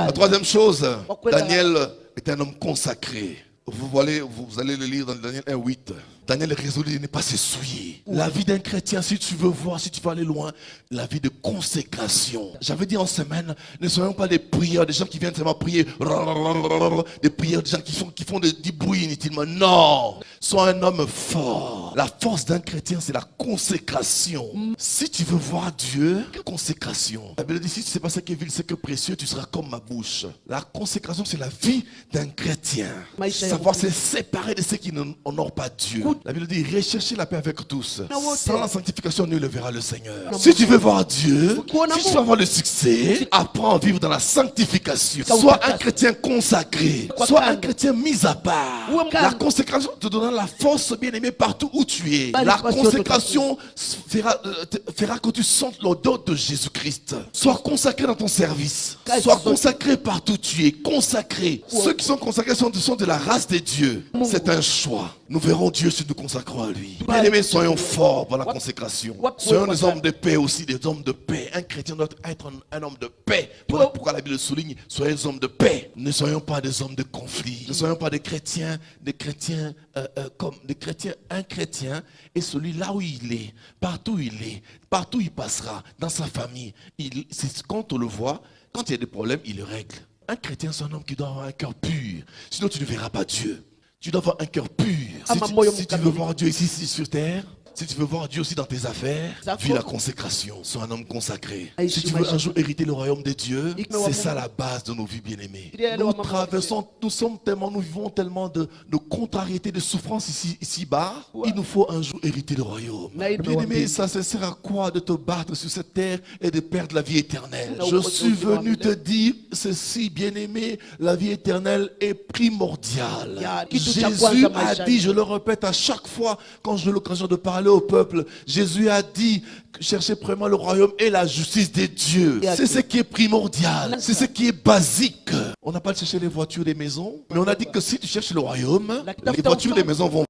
La troisième chose, Daniel est un homme consacré. Vous allez le lire dans Daniel 1:8. Daniel est résolu de ne pas se souiller. La vie d'un chrétien, si tu veux voir, si tu veux aller loin, la vie de consécration. J'avais dit en semaine, ne soyons pas des prieurs, des gens qui viennent seulement prier, des prieurs, des gens qui font du bruit inutilement. Non, sois un homme fort. La force d'un chrétien, c'est la consécration. Si tu veux voir Dieu, consécration. La Bible dit, si tu ne sais pas ce qui est vil, ce qui est précieux, tu seras comme ma bouche. La consécration, c'est la vie d'un chrétien. Savoir se séparer de ceux qui n'honorent pas Dieu. La Bible dit, recherchez la paix avec tous. Sans la sanctification, nul ne verra le Seigneur. Si tu veux voir Dieu, si tu veux avoir le succès, apprends à vivre dans la sanctification. Sois un chrétien consacré. Sois un chrétien mis à part. La consécration te donnera la force, bien-aimé, partout où tu es. La consécration fera que tu sentes l'odeur de Jésus-Christ. Sois consacré dans ton service. Sois consacré partout où tu es. Consacré. Ceux qui sont consacrés sont de la race de Dieu. C'est un choix. Nous verrons Dieu si nous consacrons à lui. Bien-aimés, soyons forts dans la consécration. Soyons des hommes de paix aussi, des hommes de paix. Un chrétien doit être un homme de paix. Voilà pourquoi la Bible souligne, soyez des hommes de paix. Ne soyons pas des hommes de conflit. Ne soyons pas des chrétiens comme des chrétiens. Un chrétien est celui là où il est, partout où il est, partout où il passera, dans sa famille. Quand on le voit, quand il y a des problèmes, il le règle. Un chrétien, c'est un homme qui doit avoir un cœur pur. Sinon, tu ne verras pas Dieu. Tu dois avoir un cœur pur. Si tu veux voir Dieu ici sur terre, si tu veux voir Dieu aussi dans tes affaires, vis la consécration. Sois un homme consacré. Si tu veux un jour hériter le royaume de Dieu, c'est ça la base de nos vies bien-aimées. Nous vivons tellement de contrariétés, de souffrances ici-bas. Il nous faut un jour hériter le royaume. Bien-aimé, ça sert à quoi de te battre sur cette terre et de perdre la vie éternelle? Je suis venu te dire ceci, bien-aimé, la vie éternelle est primordiale. Jésus a dit, je le répète à chaque fois quand j'ai l'occasion de parler au peuple, Jésus a dit, cherchez premièrement le royaume et la justice de Dieu. C'est ce qui est primordial, c'est ce qui est basique. On n'a pas cherché les voitures, les maisons, mais on a dit que si tu cherches le royaume, les voitures, les maisons vont